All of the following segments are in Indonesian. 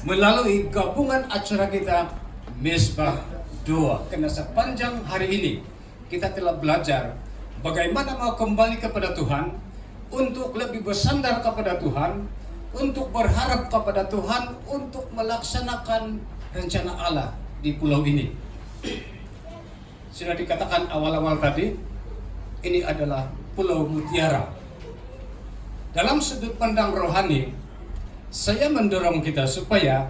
melalui gabungan acara kita Mezbah Doa. Karena sepanjang hari ini kita telah belajar bagaimana mau kembali kepada Tuhan, untuk lebih bersandar kepada Tuhan, untuk berharap kepada Tuhan, untuk melaksanakan rencana Allah di pulau ini. Sudah dikatakan awal-awal tadi, ini adalah Pulau Mutiara. Dalam sudut pandang rohani, saya mendorong kita supaya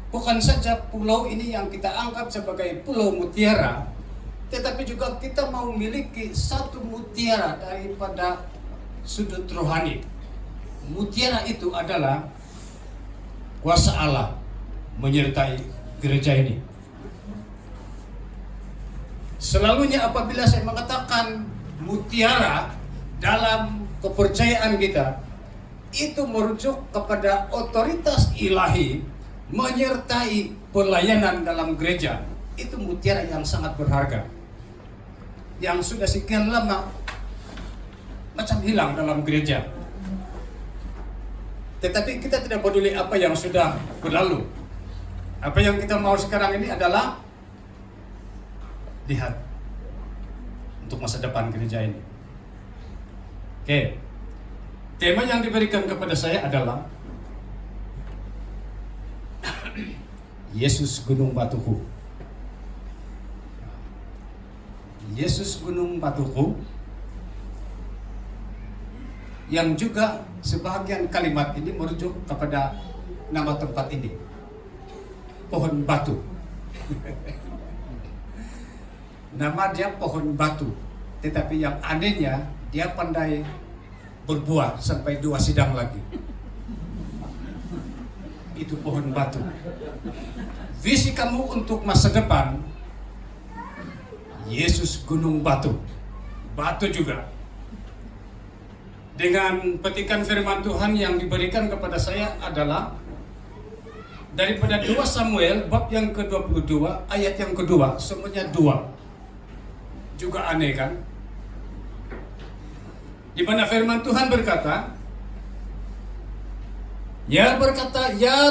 bukan saja pulau ini yang kita anggap sebagai Pulau Mutiara, tetapi juga kita mau memiliki satu mutiara daripada sudut rohani. Mutiara itu adalah kuasa Allah menyertai gereja ini. Selalunya apabila saya mengatakan mutiara dalam kepercayaan kita, itu merujuk kepada otoritas ilahi menyertai pelayanan dalam gereja. Itu mutiara yang sangat berharga, yang sudah sekian lama macam hilang dalam gereja. Tetapi kita tidak peduli apa yang sudah berlalu. Apa yang kita mau sekarang ini adalah lihat untuk masa depan gereja ini. Oke. Tema yang diberikan kepada saya adalah Yesus Gunung Batuku. Yesus Gunung Batuku, yang juga sebahagian kalimat ini merujuk kepada nama tempat ini, Pohon Batu. Nama dia Pohon Batu, tetapi yang anehnya dia pandai berbuah sampai 2 sidang lagi. Itu Pohon Batu. Visi kamu untuk masa depan, Yesus Gunung Batu. Batu juga. Dengan petikan firman Tuhan yang diberikan kepada saya adalah daripada 2 Samuel bab yang ke-22 ayat yang kedua, semuanya 2. Juga aneh kan? Di mana firman Tuhan berkata, "Ya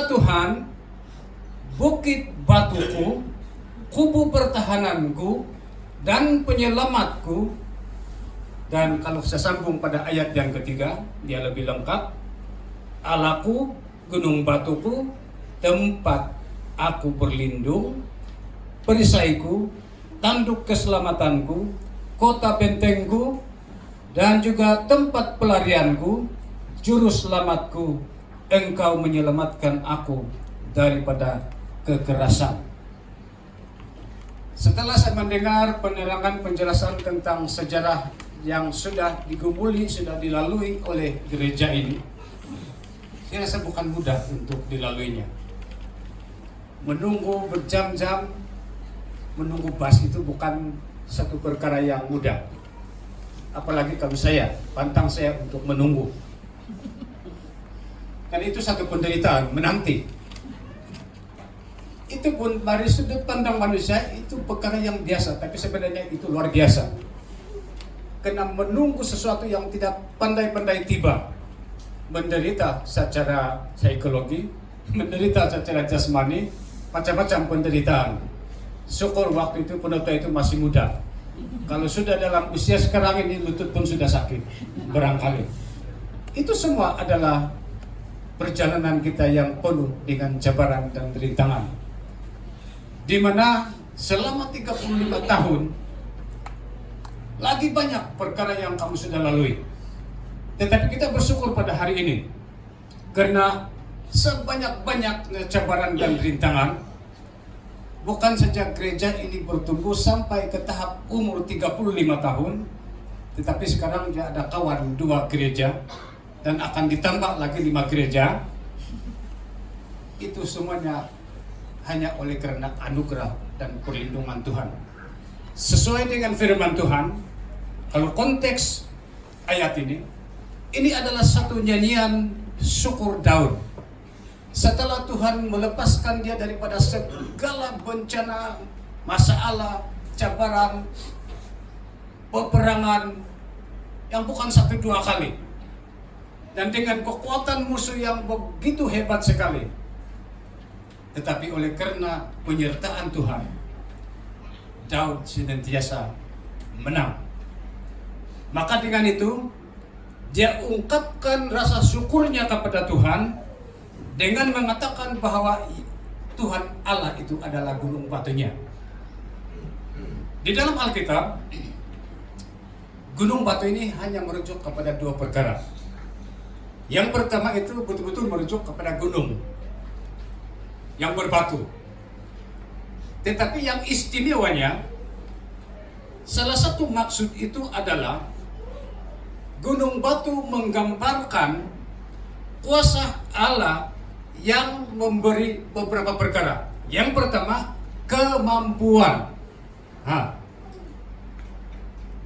Tuhan, bukit batuku, kubu pertahananku dan penyelamatku." Dan kalau saya sambung pada ayat yang ketiga, dia lebih lengkap. "Allahku, gunung batuku, tempat aku berlindung, perisaiku, tanduk keselamatanku, kota bentengku, dan juga tempat pelarianku, juru selamatku, Engkau menyelamatkan aku daripada kekerasan." Setelah saya mendengar penerangan penjelasan tentang sejarah yang sudah digumuli, sudah dilalui oleh gereja ini, saya rasa bukan mudah untuk dilaluinya. Menunggu berjam-jam, menunggu bus itu bukan satu perkara yang mudah. Apalagi kalau pantang saya untuk menunggu. Dan itu satu penderitaan, menanti. Itu pun dari sudut pandang manusia itu perkara yang biasa, tapi sebenarnya itu luar biasa. Karena menunggu sesuatu yang tidak pandai-pandai tiba, menderita secara psikologi, menderita secara jasmani, macam-macam penderitaan. Syukur waktu itu pendeta itu masih muda. Kalau sudah dalam usia sekarang ini, lutut pun sudah sakit barangkali. Itu semua adalah perjalanan kita yang penuh dengan cabaran dan rintangan, di mana selama 35 tahun lagi banyak perkara yang kamu sudah lalui. Tetapi kita bersyukur pada hari ini, karena sebanyak-banyak cabaran dan rintangan, bukan saja gereja ini bertumbuh sampai ke tahap umur 35 tahun, tetapi sekarang dia ada kawan 2 gereja, dan akan ditambah lagi 5 gereja. Itu semuanya hanya oleh karena anugerah dan perlindungan Tuhan. Sesuai dengan firman Tuhan, kalau konteks ayat ini adalah satu nyanyian syukur Daud. Setelah Tuhan melepaskan dia daripada segala bencana, masalah, cabaran, peperangan yang bukan 1-2 kali, dan dengan kekuatan musuh yang begitu hebat sekali, Tetapi oleh karena penyertaan Tuhan, Daud senantiasa menang. Maka dengan itu, dia ungkapkan rasa syukurnya kepada Tuhan dengan mengatakan bahwa Tuhan Allah itu adalah gunung batunya. Di dalam Alkitab, gunung batu ini hanya merujuk kepada dua perkara. Yang pertama itu betul-betul merujuk kepada gunung yang berbatu. Tetapi yang istimewanya, salah satu maksud itu adalah gunung batu menggambarkan kuasa Allah yang memberi beberapa perkara. Yang pertama, kemampuan.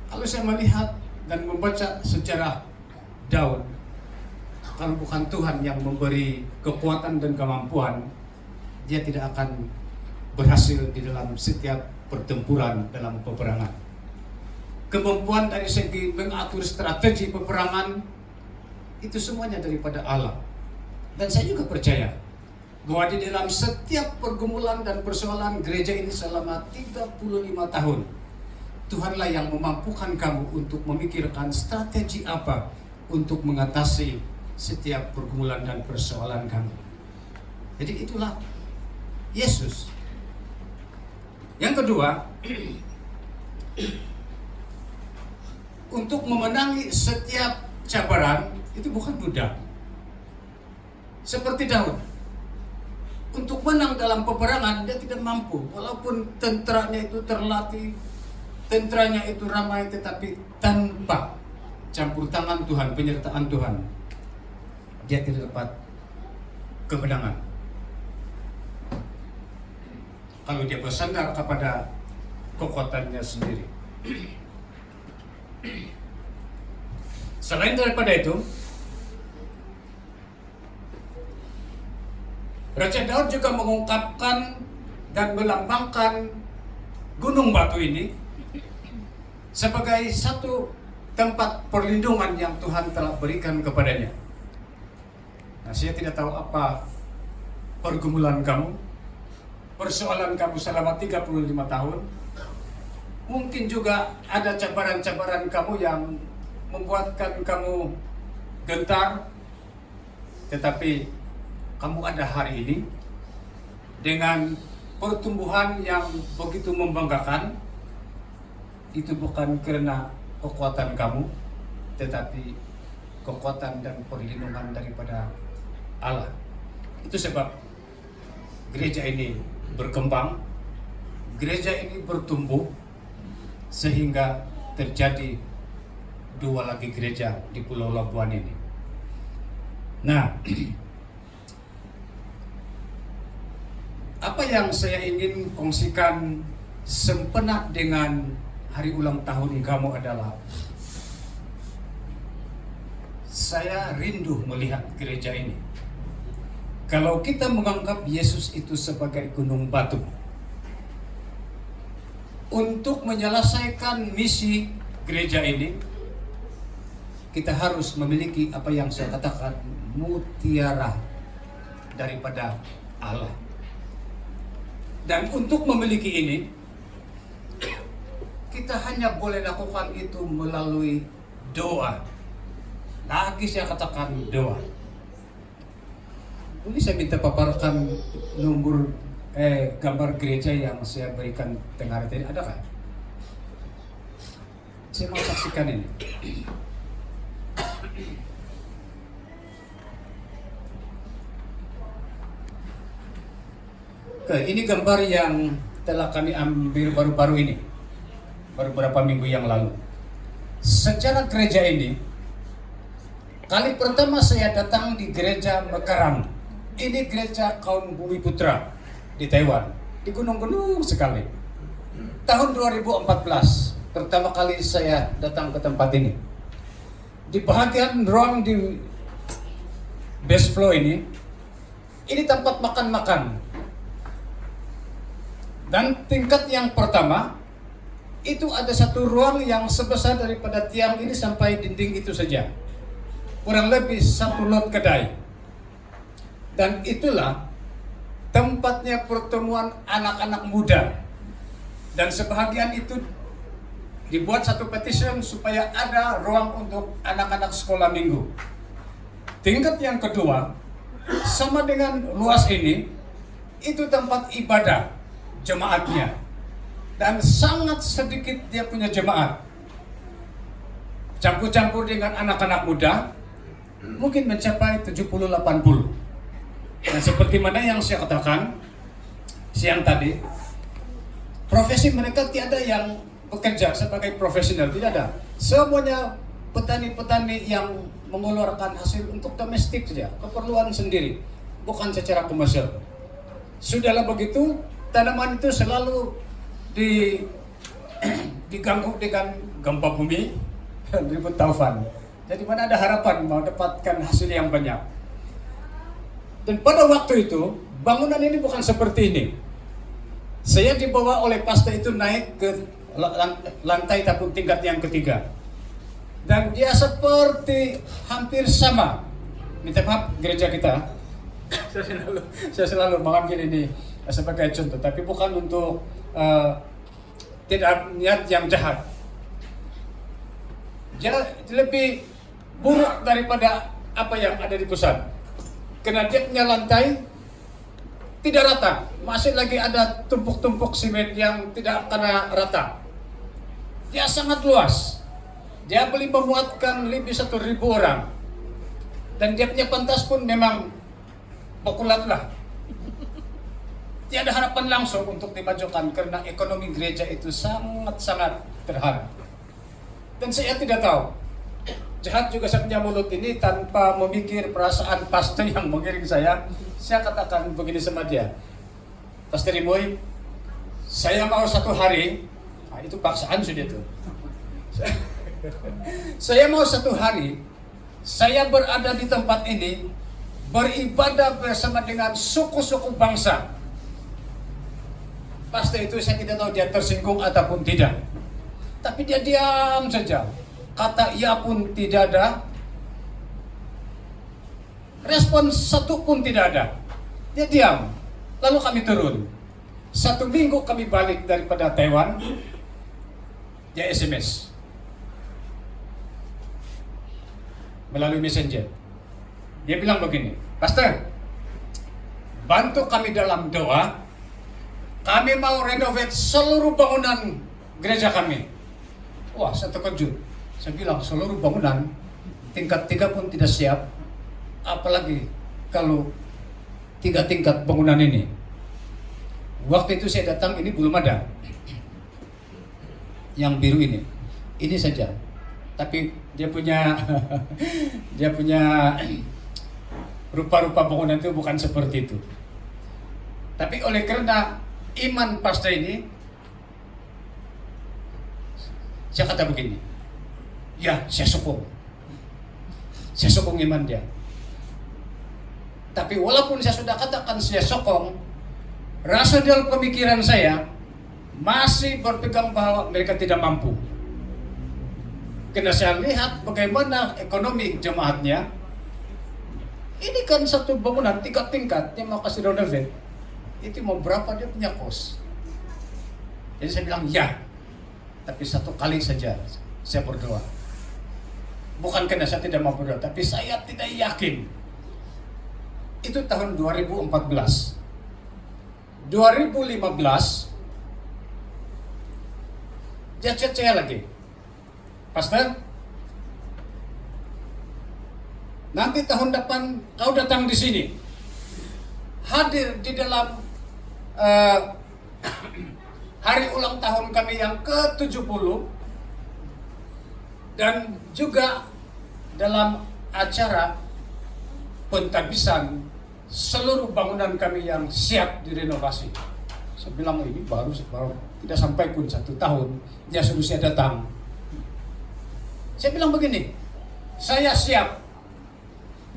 Kalau saya melihat dan membaca sejarah Daud, kalau bukan Tuhan yang memberi kekuatan dan kemampuan, dia tidak akan berhasil di dalam setiap pertempuran dalam peperangan. Kemampuan dari segi mengatur strategi peperangan, itu semuanya daripada Allah. Dan saya juga percaya bahwa di dalam setiap pergumulan dan persoalan gereja ini selama 35 tahun, Tuhanlah yang memampukan kamu untuk memikirkan strategi apa untuk mengatasi setiap pergumulan dan persoalan kamu. Jadi itulah Yesus. Yang kedua, untuk memenangi setiap cabaran itu bukan mudah. Seperti Daud, untuk menang dalam peperangan dia tidak mampu, walaupun tentaranya itu terlatih, tentaranya itu ramai, tetapi tanpa campur tangan Tuhan, penyertaan Tuhan, dia tidak dapat kemenangan. Kalau dia bersandar kepada kekuatannya sendiri. Selain daripada itu, Raja Daud juga mengungkapkan dan melambangkan gunung batu ini sebagai satu tempat perlindungan yang Tuhan telah berikan kepadanya. Nah, saya tidak tahu apa pergumulan kamu, persoalan kamu selama 35 tahun. Mungkin juga ada cabaran-cabaran kamu yang membuatkan kamu gentar, tetapi kamu ada hari ini dengan pertumbuhan yang begitu membanggakan. Itu bukan karena kekuatan kamu, tetapi kekuatan dan perlindungan daripada Allah. Itu sebab gereja ini berkembang, gereja ini bertumbuh, sehingga terjadi dua lagi gereja di Pulau Labuan ini. Nah, apa yang saya ingin kongsikan sepenat dengan hari ulang tahun kamu adalah, saya rindu melihat gereja ini. Kalau kita menganggap Yesus itu sebagai gunung batu, untuk menyelesaikan misi gereja ini, kita harus memiliki apa yang saya katakan mutiara daripada Allah. Dan untuk memiliki ini, kita hanya boleh lakukan itu melalui doa. Lagi saya katakan doa. Boleh saya minta paparkan nomor gambar gereja yang saya berikan tengah hari tadi, adakah? Saya mau saksikan ini. Oke, ini gambar yang telah kami ambil baru-baru ini, baru beberapa minggu yang lalu. Sejarah gereja ini, kali pertama saya datang di gereja Mekarang. Ini gereja kaum Bumi Putra di Taiwan, di gunung-gunung sekali. Tahun 2014 pertama kali saya datang ke tempat ini. Di bahagian ruang di base floor ini tempat makan-makan. Dan tingkat yang pertama itu ada satu ruang yang sebesar daripada tiang ini sampai dinding itu saja, kurang lebih 1 lot kedai. Dan itulah tempat tempatnya pertemuan anak-anak muda. Dan sebahagian itu dibuat satu petition supaya ada ruang untuk anak-anak sekolah minggu. Tingkat yang kedua, sama dengan luas ini, itu tempat ibadah jemaatnya. Dan sangat sedikit dia punya jemaat. Campur-campur dengan anak-anak muda, mungkin mencapai 70-80. Dan seperti mana yang saya katakan siang tadi, profesi mereka tiada yang bekerja sebagai profesional, tidak ada. Semuanya petani-petani yang mengeluarkan hasil untuk domestik saja, keperluan sendiri, bukan secara komersial. Sudahlah begitu, tanaman itu selalu diganggu dengan gempa bumi, ribut taufan. Jadi mana ada harapan mau dapatkan hasil yang banyak. Dan pada waktu itu, bangunan ini bukan seperti ini. Saya dibawa oleh pastor itu naik ke lantai ataupun tingkat yang ketiga. Dan dia seperti hampir sama. Minta maaf gereja kita. Saya selalu mengambil ini sebagai contoh, tapi bukan untuk tidak niat yang jahat. Dia lebih buruk daripada apa yang ada di pusat. Karena dia punya lantai tidak rata, masih lagi ada tumpuk-tumpuk simen yang tidak kena rata. Dia sangat luas. Dia boleh memuatkan lebih 1.000 orang. Dan dia punya pentas pun memang bakulat lah. Tiada harapan langsung untuk dimajukan karena ekonomi gereja itu sangat-sangat terhad. Dan saya tidak tahu. Jahat juga saya punya mulut ini tanpa memikir perasaan pastor yang mengiring saya. Saya katakan begini sama dia, Pastor Imoy, saya mau satu hari, itu paksaan sudah itu. Saya mau satu hari, saya berada di tempat ini, beribadah bersama dengan suku-suku bangsa. Pastor itu saya tidak tahu dia tersinggung ataupun tidak. Tapi dia diam saja. Kata iya pun tidak ada. Respon satu pun tidak ada. Dia diam. Lalu kami turun. 1 minggu kami balik daripada Taiwan. Dia SMS. Melalui messenger. Dia bilang begini, Pastor, bantu kami dalam doa. Kami mau renovate seluruh bangunan gereja kami. Wah, saya terkejut. Saya bilang seluruh bangunan tingkat 3 pun tidak siap, apalagi kalau 3 tingkat bangunan ini. Waktu itu saya datang, ini belum ada yang biru ini saja. Tapi dia punya dia punya rupa-rupa bangunan itu bukan seperti itu. Tapi oleh karena iman pastor ini, saya kata begini, ya saya sokong iman dia. Tapi walaupun saya sudah katakan saya sokong, rasa dalam pemikiran saya masih berpegang bahwa mereka tidak mampu. Karena saya lihat bagaimana ekonomi jemaatnya. Ini kan satu bangunan 3 tingkat yang mau kasih renovate, itu mau berapa dia punya kos. Jadi saya bilang ya, tapi 1 kali saja saya berdoa. Bukan karena saya tidak mau berdoa, tapi saya tidak yakin. Itu tahun 2014. 2015 dia chat saya lagi, Pastor, nanti tahun depan kau datang di sini, hadir di dalam hari ulang tahun kami yang ke-70, dan juga dalam acara pentabisan seluruh bangunan kami yang siap direnovasi. Saya bilang ini baru tidak sampai pun 1 tahun dia suruh saya datang. Saya bilang begini, saya siap,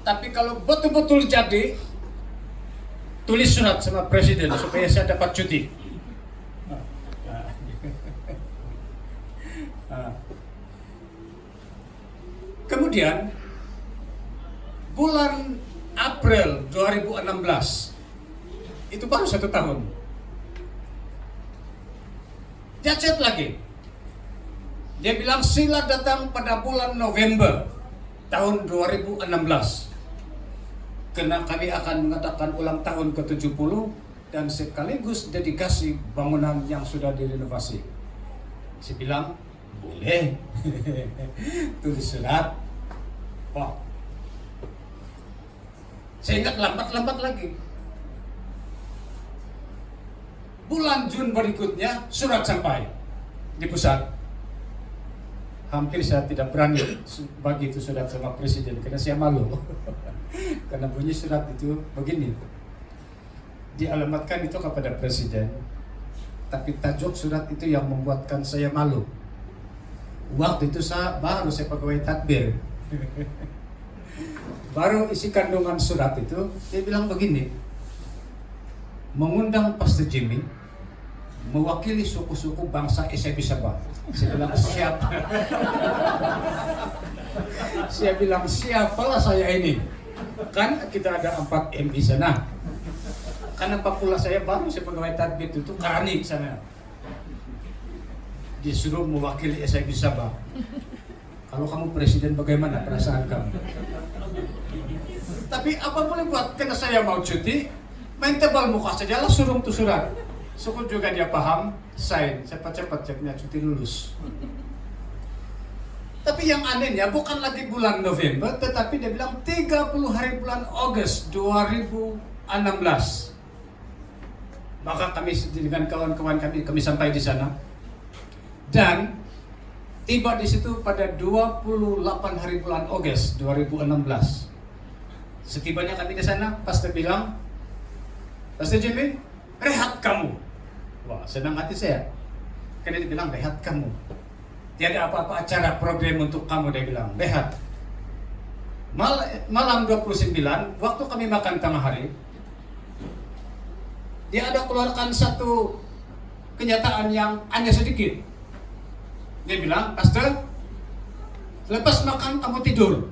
tapi kalau betul-betul jadi, tulis surat sama presiden supaya saya dapat cuti. Kemudian bulan April 2016 Itu baru 1 tahun. Dia chat lagi. Dia bilang sila datang pada bulan November tahun 2016. Karena kami akan mengadakan ulang tahun ke-70 dan sekaligus dedikasi bangunan yang sudah direnovasi. Saya bilang, boleh. Tulis surat. Wah. Saya ingat lambat-lambat lagi. Bulan Jun berikutnya surat sampai di pusat. Hampir saya tidak berani bagi itu surat sama presiden karena saya malu. Karena bunyi surat itu begini. Dialamatkan itu kepada presiden, tapi tajuk surat itu yang membuatkan saya malu. Waktu itu baru saya pegawai takbir. Baru isi kandungan surat itu, dia bilang begini. Mengundang Pastor Jimmy mewakili suku-suku bangsa SIP Sabah. Saya bilang siap. Saya bilang siapalah saya ini. Kan kita ada 4 MI sana. Karena pula saya baru saya pegawai tadbir itu Karani sana. Disuruh mewakili SIP Sabah. Kalau kamu presiden bagaimana perasaan kamu? Tapi apa boleh buat? Karena saya mau cuti, main tebal muka saja lah suruh tuh surat. Syukur juga dia paham, sign, cepat-cepat ceknya cuti lulus. Tapi yang anehnya bukan lagi bulan November, tetapi dia bilang 30 hari bulan Agustus 2016. Maka kami dengan kawan-kawan kami sampai di sana. Dan tiba di situ pada 28 hari bulan Agustus 2016. Setibanya kami di sana, Pastor bilang, Pastor Jimmy, rehat kamu. Wah, senang hati saya. Karena dia bilang, rehat kamu. Tiada apa-apa acara program untuk kamu, dia bilang, rehat. Malam 29, waktu kami makan tengah hari, dia ada keluarkan satu kenyataan yang aneh sedikit. Dia bilang, Pastor, lepas makan kamu tidur.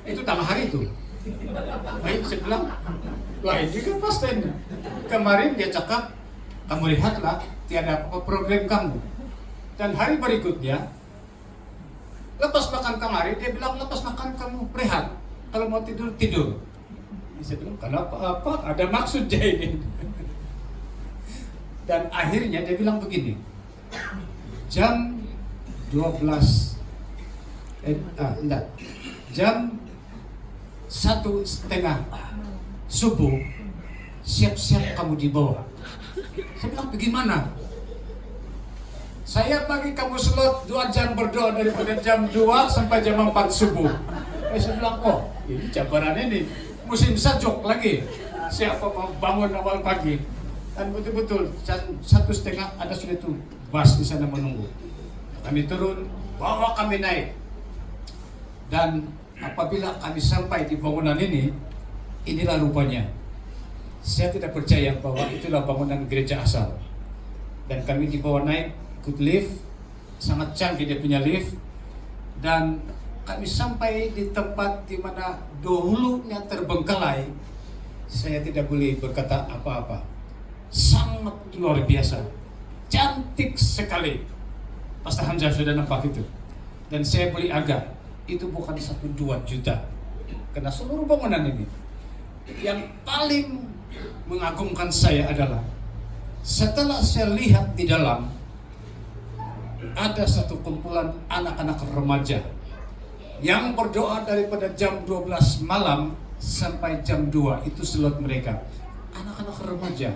Itu tengah hari itu. Baik, saya bilang, lain juga Pastor. Kemarin dia cakap, kamu lihatlah, tiada apa-apa program kamu. Dan hari berikutnya, lepas makan kemarin, dia bilang, lepas makan kamu rehat. Kalau mau tidur, tidur. Saya bilang, kenapa? Apa? Ada maksud dia ini. Dan akhirnya dia bilang begini, jam 12, jam 1:30 subuh, siap-siap kamu di bawah. Saya bilang, bagaimana? Saya bagi kamu slot 2 jam berdoa daripada jam 2 sampai jam 4 subuh. Saya bilang, oh ini jabaran ini, musim sajok lagi. Siapa mau bangun awal pagi? Dan betul-betul jam 1:30 ada sudah itu bus di sana menunggu. Kami turun, bawa kami naik. Dan apabila kami sampai di bangunan ini, inilah rupanya. Saya tidak percaya bahwa itulah bangunan gereja asal. Dan kami dibawa naik, ikut lift, sangat canggih dia punya lift. Dan kami sampai di tempat di mana dahulunya terbengkalai. Saya tidak boleh berkata apa-apa. Sangat luar biasa, cantik sekali. Pastor Hamzah sudah nampak itu. Dan saya beli agak, itu bukan 1-2 juta. Karena seluruh bangunan ini, yang paling mengagumkan saya adalah setelah saya lihat di dalam, ada satu kumpulan anak-anak remaja yang berdoa daripada jam 12 malam sampai jam 2, itu slot mereka. Anak-anak remaja.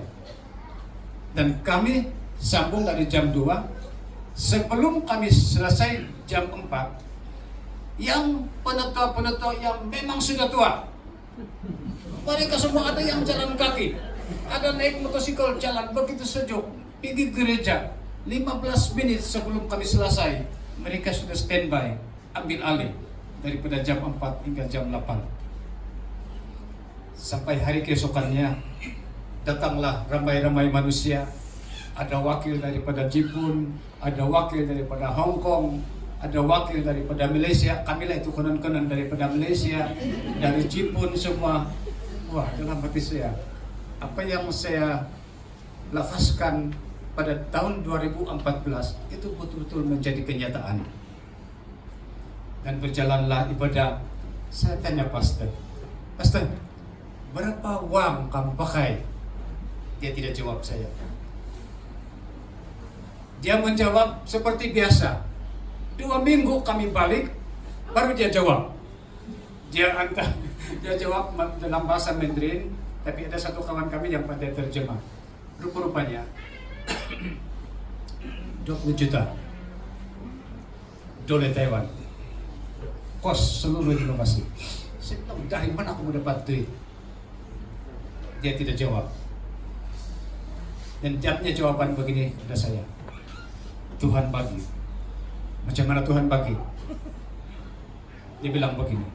Dan kami sambung dari jam 2. Sebelum kami selesai jam 4, yang penetua-penetua yang memang sudah tua, mereka semua ada yang jalan kaki, ada naik motosikal jalan begitu sejuk pergi gereja. 15 menit sebelum kami selesai, mereka sudah standby ambil alih daripada jam 4 hingga jam 8. Sampai hari keesokannya datanglah ramai-ramai manusia. Ada wakil daripada Jepun, ada wakil daripada Hong Kong, ada wakil daripada Malaysia. Kamilah itu konon-konon daripada Malaysia, dari Jepun semua. Wah, dalam hati saya, apa yang saya lafazkan pada tahun 2014 itu betul-betul menjadi kenyataan. Dan berjalanlah ibadah. Saya tanya pastor, berapa uang kamu pakai? Dia tidak jawab saya. Dia menjawab seperti biasa. 2 minggu kami balik, baru dia jawab. Dia jawab dalam bahasa Mandarin, tapi ada satu kawan kami yang pandai terjemah. Rupa-rupanya 20 juta dolar Taiwan, kos seluruh inovasi. Saya bilang, dari mana aku mendapat duit? Dia tidak jawab. Dan jawabnya jawaban begini kepada saya, Tuhan bagi. Macam mana Tuhan bagi? Dia bilang begini.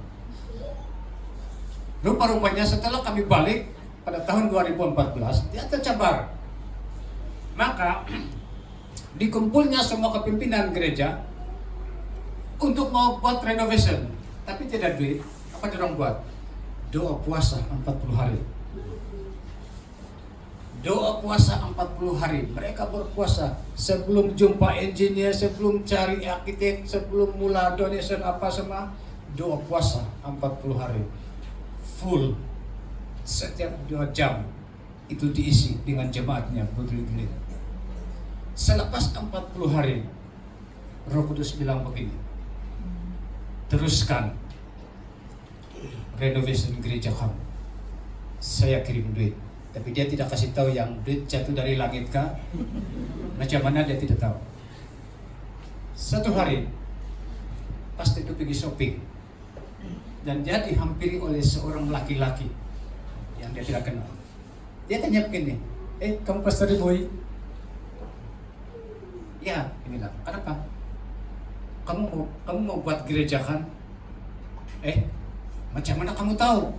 Rupa-rupanya setelah kami balik pada tahun 2014, dia tercabar. Maka dikumpulnya semua kepimpinan gereja untuk mau buat renovation, tapi tidak duit. Apa dorong buat? Doa puasa 40 hari. Doa puasa 40 hari. Mereka berpuasa sebelum jumpa engineer, sebelum cari arsitek, sebelum mula donation apa semua. Doa puasa 40 hari. Full. Setiap 2 jam itu diisi dengan jemaatnya bergilir-gilir. Selepas 40 hari, Roh Kudus bilang begini, teruskan renovation gereja kamu. Saya kirim duit. Tapi dia tidak kasih tahu yang duit jatuh dari langit kah? Macam mana dia tidak tahu. Satu hari, pasti itu pergi shopping. Dan dia dihampiri oleh seorang laki-laki yang dia tidak kenal. Dia tanya begini, kamu Pastor Boy? Ya, dia bilang, kenapa? Kamu mau buat gereja kan? Macam mana kamu tahu?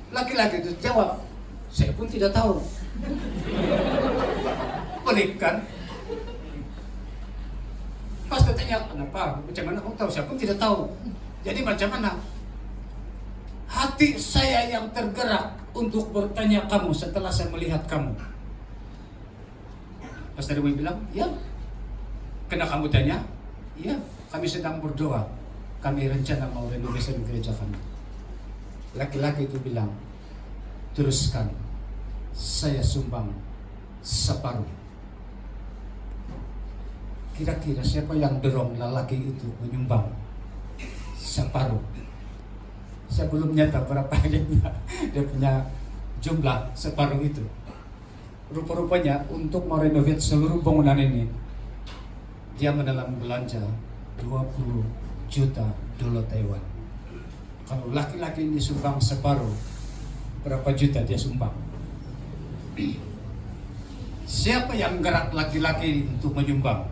Laki-laki itu jawab, saya pun tidak tahu. Pelik kan? Pas dia tanya, kenapa? Macam mana kamu tahu? Saya pun tidak tahu. Jadi macam mana? Hati saya yang tergerak untuk bertanya kamu setelah saya melihat kamu. Pastor Dewi bilang, ya. Kena kamu tanya? Ya, kami sedang berdoa. Kami rencana mau renovasi gereja kami. Laki-laki itu bilang, teruskan, saya sumbang separuh. Kira-kira siapa yang dorong lelaki itu menyumbang separuh? Saya belum nyata berapa dia punya jumlah separuh itu. Rupa-rupanya untuk merenovasi seluruh bangunan ini, dia menelan belanja 20 juta dolar Taiwan. Kalau laki-laki ini sumbang separuh, berapa juta dia sumbang? Siapa yang gerak laki-laki untuk menyumbang?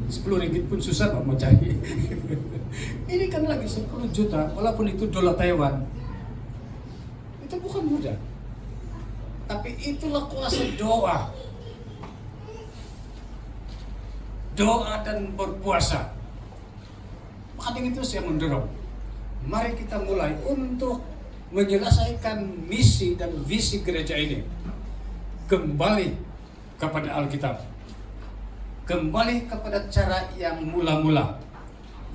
10 ringgit pun susah mau cari. Ini kan lagi 10 juta, walaupun itu dolar Taiwan. Itu bukan mudah. Tapi itulah kuasa doa. Doa dan berpuasa. Maka dengan itu saya mendorong, mari kita mulai untuk menyelesaikan misi dan visi gereja ini. Kembali kepada Alkitab. Kembali kepada cara yang mula-mula,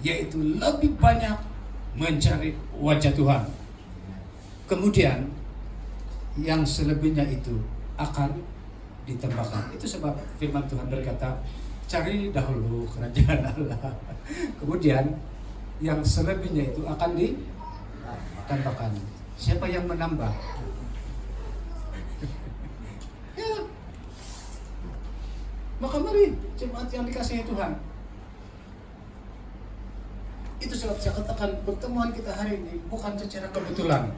yaitu lebih banyak mencari wajah Tuhan. Kemudian yang selebihnya itu akan ditambahkan. Itu sebab firman Tuhan berkata, cari dahulu kerajaan Allah. Kemudian yang selebihnya itu akan ditambahkan. Siapa yang menambah? Ya. Maka mari jemaat yang dikasihi Tuhan. Itu sebab saya katakan pertemuan kita hari ini bukan secara kebetulan.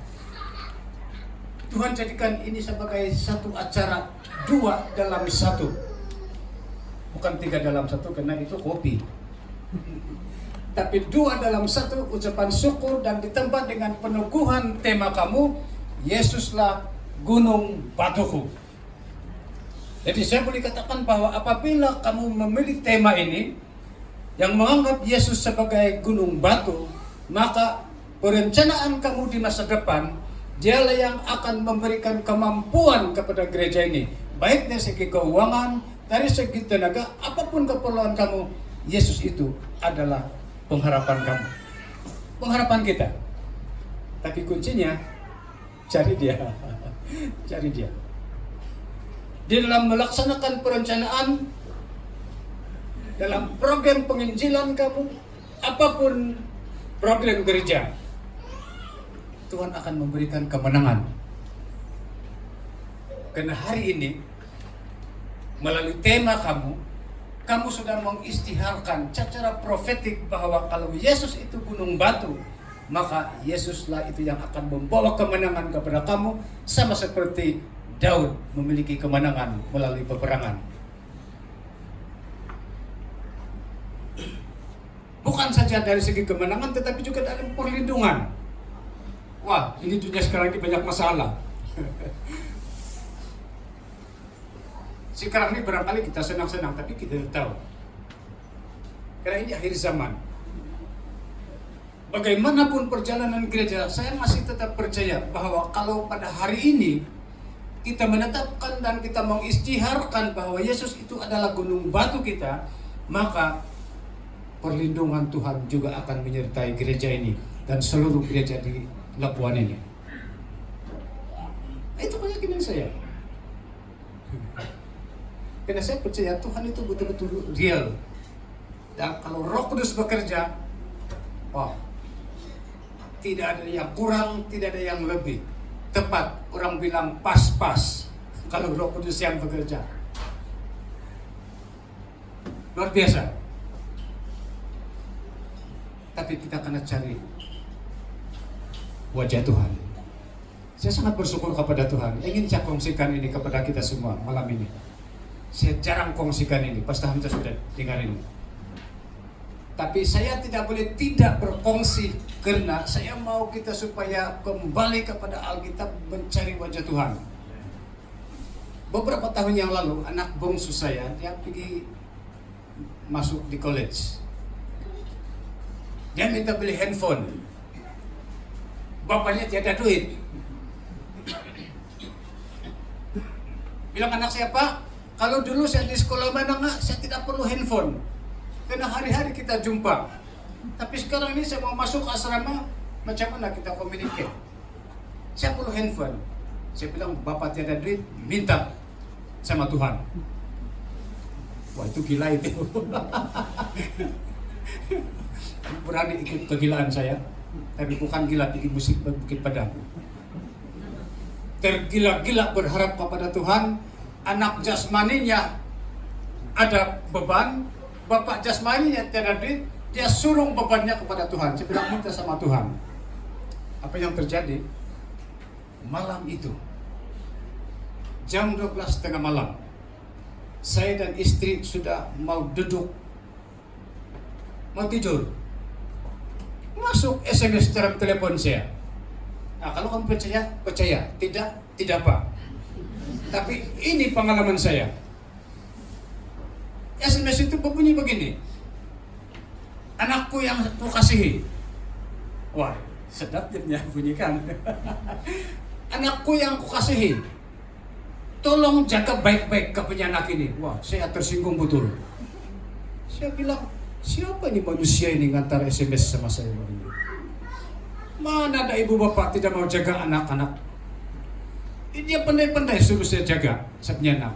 Tuhan jadikan ini sebagai satu acara 2 dalam 1. Bukan 3 dalam 1 karena itu kopi. Tapi 2 dalam 1 ucapan syukur dan ditambah dengan peneguhan tema kamu, Yesuslah gunung batuku. Jadi saya boleh katakan bahwa apabila kamu memilih tema ini yang menganggap Yesus sebagai gunung batu, maka perencanaan kamu di masa depan, Dialah yang akan memberikan kemampuan kepada gereja ini, baik dari segi keuangan, dari segi tenaga, apapun keperluan kamu. Yesus itu adalah pengharapan kamu, pengharapan kita. Tapi kuncinya cari Dia. Cari Dia. Di dalam melaksanakan perencanaan, dalam program penginjilan kamu, apapun program gereja, Tuhan akan memberikan kemenangan. Karena hari ini, melalui tema kamu sudah mengistiharkan secara profetik bahwa kalau Yesus itu gunung batu, maka Yesuslah itu yang akan membawa kemenangan kepada kamu, sama seperti Daud memiliki kemenangan melalui peperangan. Bukan saja dari segi kemenangan, tetapi juga dalam perlindungan. Wah, ini dunia sekarang ini banyak masalah. Sekarang ini barangkali kita senang-senang, tapi kita tidak tahu. Karena ini akhir zaman. Bagaimanapun perjalanan gereja, saya masih tetap percaya bahwa kalau pada hari ini kita menetapkan dan kita mengistiharkan bahwa Yesus itu adalah gunung batu kita, maka perlindungan Tuhan juga akan menyertai gereja ini dan seluruh gereja di Labuan ini. Itu keyakinan saya. Karena saya percaya Tuhan itu betul-betul real. Dan kalau Roh Kudus bekerja, wah, tidak ada yang kurang, tidak ada yang lebih. Tepat, orang bilang pas-pas kalau Roh Kudus yang bekerja. Luar biasa. Tapi kita akan cari wajah Tuhan. Saya sangat bersyukur kepada Tuhan. Ingin saya kongsikan ini kepada kita semua malam ini. Saya jarang kongsikan ini, Pastor Hamzah sudah dengar ini. Tapi saya tidak boleh tidak berkongsi, karena saya mau kita supaya kembali kepada Alkitab, mencari wajah Tuhan. Beberapa tahun yang lalu, anak bungsu saya, dia pergi masuk di college. Dia minta beli handphone. Bapaknya tiada duit. Bilang anak saya, Pak, kalau dulu saya di sekolah menengah, saya tidak perlu handphone. Karena hari-hari kita jumpa. Tapi sekarang ini saya mau masuk asrama, macam mana kita communicate? Saya perlu handphone. Saya bilang, Bapak tiada duit, minta sama Tuhan. Wah, itu gila itu. Berani ikut kegilaan saya. Tapi bukan gila bikin musik Bukit Padang. Tergila-gila berharap kepada Tuhan. Anak jasmaninya ada beban, bapak jasmaninya tiada duit, dia suruh bebannya kepada Tuhan. Saya bilang, minta sama Tuhan. Apa yang terjadi? Malam itu, jam 12:30 malam, saya dan istri sudah mau duduk, mau tidur. Masuk SMS dalam telepon saya. Nah, kalau kamu percaya, percaya. Tidak, tidak apa. Tapi ini pengalaman saya. SMS itu berbunyi begini. Anakku yang aku kasihi. Wah, sedap dia bunyikan. Anakku yang aku kasihi, tolong jaga baik-baik kepunya anak ini. Wah, saya tersinggung betul. Saya bilang, siapa ini manusia ini ngantar SMS sama saya begini? Mana ada ibu bapak tidak mau jaga anak-anak? Dia pandai-pandai suruh saya jaga, saya punya anak.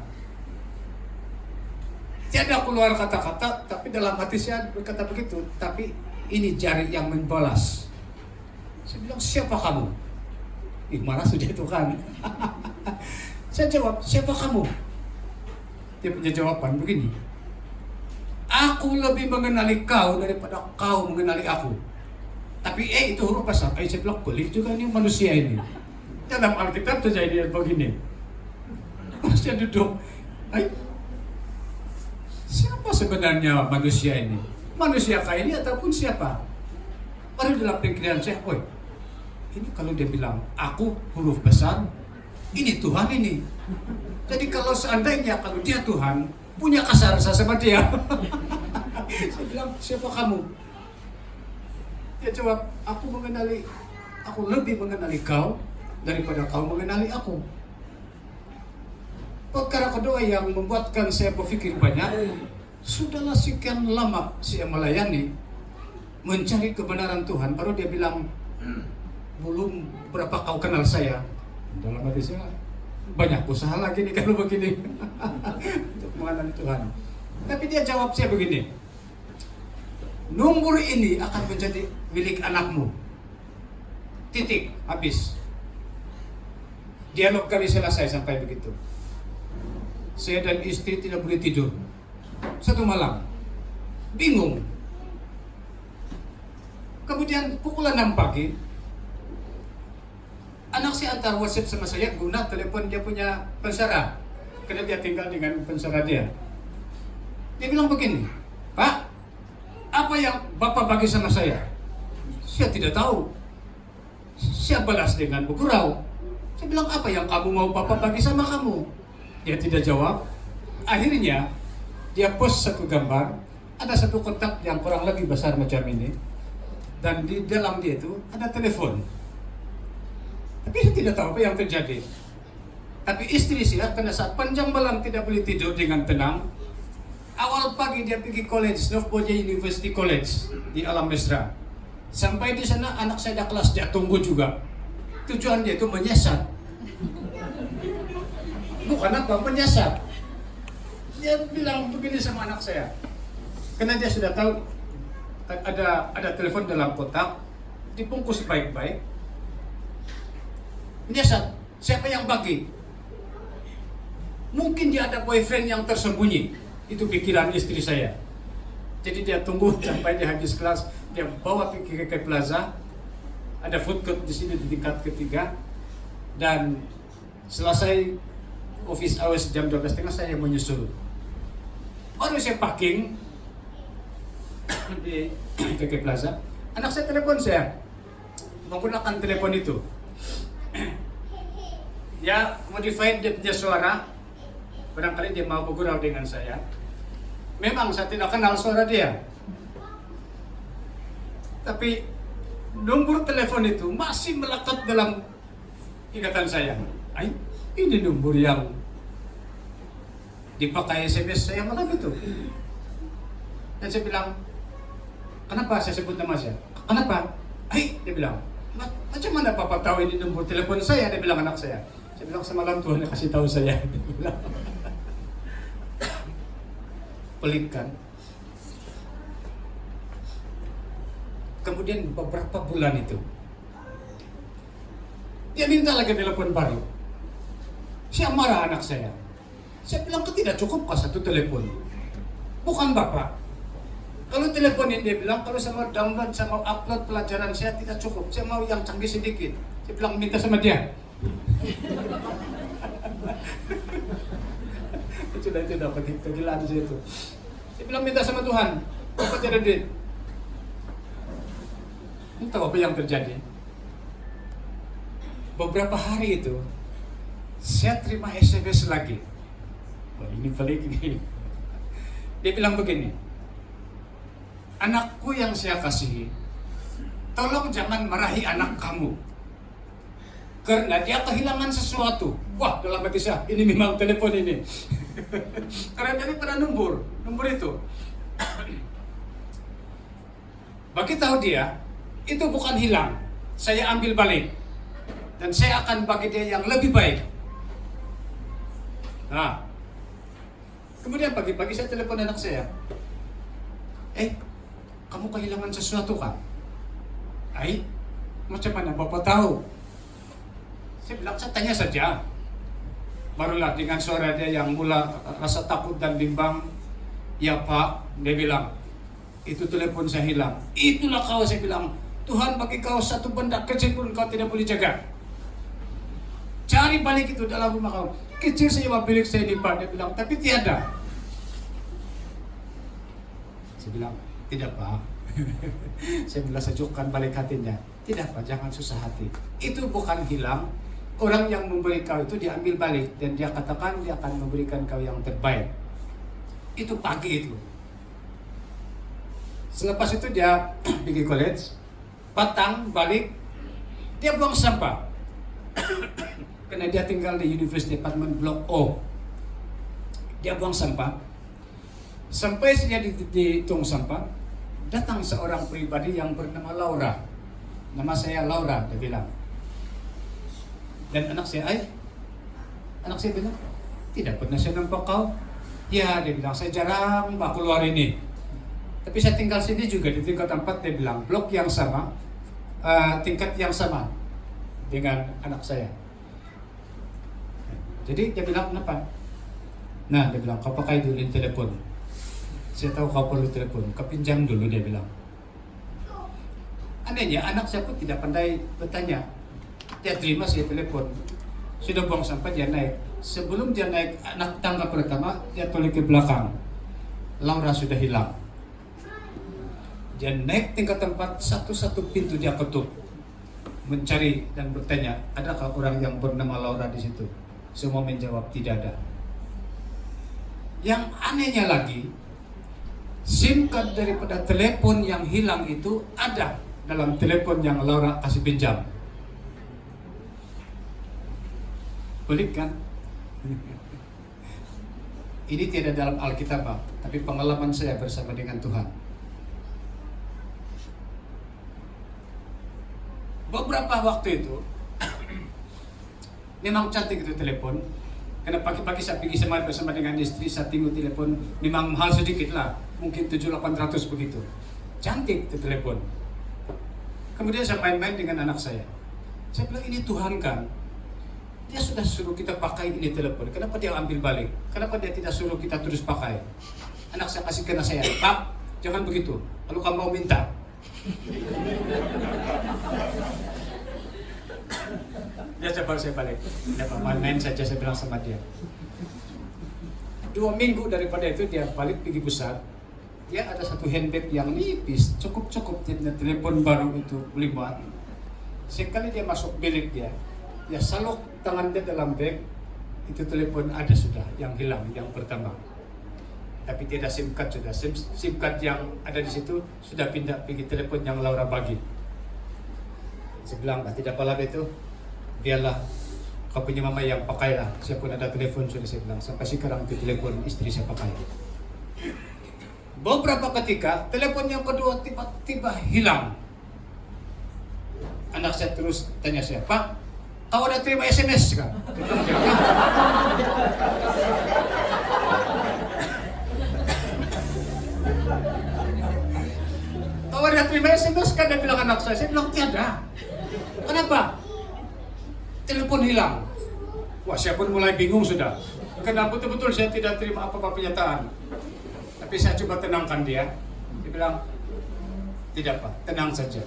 Tiada keluar kata-kata, tapi dalam hati saya berkata begitu. Tapi ini jari yang membalas. Saya bilang, siapa kamu? Marah sudah itu kan. Saya jawab, siapa kamu? Dia punya jawaban begini. Aku lebih mengenali kau daripada kau mengenali aku. Tapi itu huruf besar. Saya bilang, boleh juga ini manusia ini. Dalam Alkitab terjadi begini. Manusia duduk. Siapa sebenarnya manusia ini? Manusia kaya ini ataupun siapa? Baru dalam pikiran saya, ini kalau dia bilang, aku huruf besar, ini Tuhan ini. Jadi kalau seandainya kalau dia Tuhan, punya kasar sama dia. Saya bilang, siapa kamu? Dia jawab, aku lebih mengenali kau daripada kau mengenali aku. Perkara kedua yang membuatkan saya berpikir banyak, sudahlah sekian lama saya melayani, mencari kebenaran Tuhan, baru dia bilang, belum berapa kau kenal saya. Dalam hati saya, banyak usaha lagi nih kalau begini untuk mengenali Tuhan. Tapi dia jawab saya begini, nomor ini akan menjadi milik anakmu. Titik, habis. Dialog kami selesai sampai begitu. Saya dan istri tidak boleh tidur. Satu malam, bingung. Kemudian pukul 6 pagi, anak saya antar WhatsApp sama saya guna telepon dia punya pensara. Karena dia tinggal dengan pensara dia. Dia bilang begini, Pak, apa yang Bapak bagi sama saya? Saya tidak tahu. Saya balas dengan bergurau. Saya bilang, apa yang kamu mau Bapak bagi sama kamu? Dia tidak jawab. Akhirnya dia post satu gambar, ada satu kotak yang kurang lebih besar macam ini, dan di dalam dia itu ada telepon. Tapi saya tidak tahu apa yang terjadi. Tapi istri saya karena saat panjang malam tidak boleh tidur dengan tenang. Awal pagi dia pergi college, North Boja University College di Alam Mesra. Sampai di sana anak saya ada kelas, dia tunggu juga. Tujuan dia itu menyesat. Bukan apa, menyesat. Dia bilang begini sama anak saya. Karena dia sudah tahu ada telepon dalam kotak, dibungkus baik-baik. Menyesat, siapa yang bagi? Mungkin dia ada boyfriend yang tersembunyi. Itu pikiran istri saya. Jadi dia tunggu sampai dia habis kelas, dia bawa pergi ke plaza. Ada food court di sini di tingkat ketiga. Dan selesai office hours jam 12.30 saya menyusul. Baru saya parking di KK Plaza. Anak saya telepon saya, menggunakan telepon itu. Ya, modified dia punya suara. Barangkali dia mau bergurau dengan saya. Memang saya tidak kenal suara dia. Tapi nomor telepon itu masih melekat dalam ingatan saya. Ay, ini nomor yang dipakai SMS saya malam itu. Dan saya bilang, kenapa saya sebut nama saya? Kenapa? Ay, dia bilang, macam mana Papa tahu ini nomor telepon saya? Dia bilang anak saya. Saya bilang semalam Tuhan yang kasih tahu saya. Dia bilang, pelik kan? Kemudian beberapa bulan itu, dia minta lagi telepon baru. Saya marah anak saya. Saya bilang, tidak cukup kah satu telepon? Bukan Bapak. Kalau telepon ini dia bilang, kalau saya mau download, saya mau upload pelajaran saya tidak cukup. Saya mau yang canggih sedikit. Saya bilang, minta sama dia. Itu dapat kegilaan di situ. Saya bilang, minta sama Tuhan. Bapak tidak ada duit. Entah apa yang terjadi. Beberapa hari itu, saya terima SMS lagi. Wah, ini pelik ini. Dia bilang begini, anakku yang saya kasihi, tolong jangan marahi anak kamu. Karena dia kehilangan sesuatu. Wah, dalam hati saya, ini memang telepon ini. Karena daripada nomor itu. Bagi tahu dia, itu bukan hilang. Saya ambil balik. Dan saya akan bagi dia yang lebih baik. Nah, kemudian pagi-pagi saya telepon anak saya. Kamu kehilangan sesuatu kan? Macam mana Bapak tahu? Saya bilang, saya tanya saja. Barulah dengan suara dia yang mula rasa takut dan bimbang. Ya Pak, dia bilang, itu telepon saya hilang. Itulah kau, saya bilang, Tuhan bagi kau satu benda kecil pun kau tidak boleh jaga. Cari balik itu dalam rumah kau. Kecil saja bilik saya di Pak, dia bilang, tapi tiada. Saya bilang, tidak Pak. Saya bilang sejukkan balik hatinya. Tidak Pak, jangan susah hati. Itu bukan hilang. Orang yang memberi kau itu diambil balik. Dan dia katakan dia akan memberikan kau yang terbaik. Itu pagi itu. Selepas itu dia pergi college. Patang balik, dia buang sampah. Karena dia tinggal di University Department Blok O. Dia buang sampah. Sampai dia di tong sampah, datang seorang pribadi yang bernama Laura. Nama saya Laura, dia bilang. Dan anak saya bilang, tidak pernah saya nampak kau. Ya, dia bilang, saya jarang keluar ini. Tapi saya tinggal sini juga di tingkat 4, dia bilang, blok yang sama, tingkat yang sama dengan anak saya. Jadi dia bilang, kenapa? Nah, dia bilang, kau pakai dulu telepon. Saya tahu kau perlu telepon, kau pinjam dulu, dia bilang. Anehnya, anak saya pun tidak pandai bertanya. Dia terima saya telepon. Sudah buang sampah, dia naik. Sebelum dia naik anak tangga pertama, dia tolak ke belakang. Laura sudah hilang. Dia naik tingkat 4, satu-satu pintu dia ketuk. Mencari dan bertanya, adakah orang yang bernama Laura di situ? Semua menjawab, tidak ada. Yang anehnya lagi, SIM card daripada telepon yang hilang itu ada dalam telepon yang Laura kasih pinjam. Pelik kan? Ini tidak dalam Alkitab, tapi pengalaman saya bersama dengan Tuhan. Beberapa waktu itu, memang cantik itu telepon. Karena pagi-pagi saya pergi bersama dengan istri, saya tengok telepon, memang mahal sedikit lah, mungkin 700-800 begitu. Cantik itu telepon. Kemudian saya main-main dengan anak saya. Saya bilang, ini Tuhan kan? Dia sudah suruh kita pakai ini telepon, kenapa dia ambil balik? Kenapa dia tidak suruh kita terus pakai? Anak saya kasih kena saya, Pak, jangan begitu, kalau kamu mau minta. Dia coba saya balik, dapat main-main saja, saya bilang sama dia. 2 minggu daripada itu dia balik pergi pusat. Dia ada satu handbag yang nipis, cukup telepon baru itu 5. Sekali dia masuk bilik dia salok tangan dia dalam bag, itu telepon ada sudah yang hilang, yang pertama. Tapi tidak SIM card sudah, SIM card yang ada di situ sudah pindah pergi telepon yang Laura bagi. Saya bilang, tidak apa-apa itu, biarlah kau punya mama yang pakailah. Saya pun ada telepon sudah, saya bilang, sampai sekarang itu telepon istri saya pakai. Beberapa ketika telepon yang kedua tiba-tiba hilang. Anak saya terus tanya saya, Pak, kau ada terima SMS kan? Kau ada terima SMS kan? Dia bilang anak saya bilang tiada. Kenapa? Telepon hilang. Wah, saya pun mulai bingung sudah. Karena betul-betul saya tidak terima apa-apa pernyataan. Tapi saya coba tenangkan dia. Dia bilang, tidak Pak, tenang saja.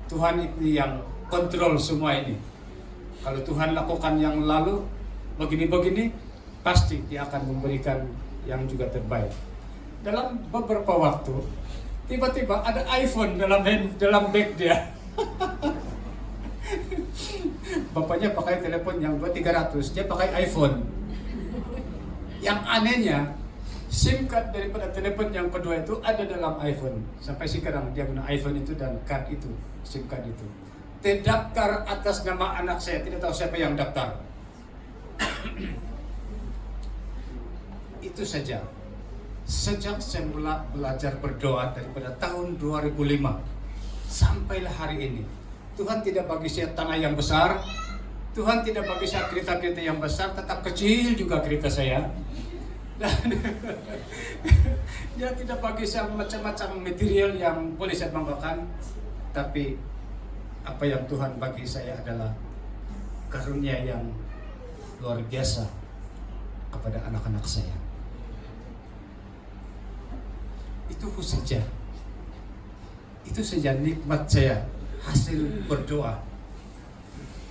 Tuhan ini yang kontrol semua ini. Kalau Tuhan lakukan yang lalu begini-begini, pasti dia akan memberikan yang juga terbaik. Dalam beberapa waktu, tiba-tiba ada iPhone dalam bag dia. Bapaknya pakai telepon yang 200-300, dia pakai iPhone. Yang anehnya, SIM card daripada telepon yang kedua itu ada dalam iPhone. Sampai sekarang dia guna iPhone itu dan card itu, SIM card itu. Terdaftar atas nama anak saya, tidak tahu siapa yang daftar. Itu saja. Sejak saya belajar berdoa daripada tahun 2005 sampailah hari ini, Tuhan tidak bagi saya tanah yang besar, Tuhan tidak bagi saya kereta-kereta yang besar, tetap kecil juga kereta saya. Dan dia tidak bagi saya macam-macam material yang boleh saya banggakan, tapi apa yang Tuhan bagi saya adalah karunia yang luar biasa kepada anak-anak saya. Itu saja nikmat saya, hasil berdoa.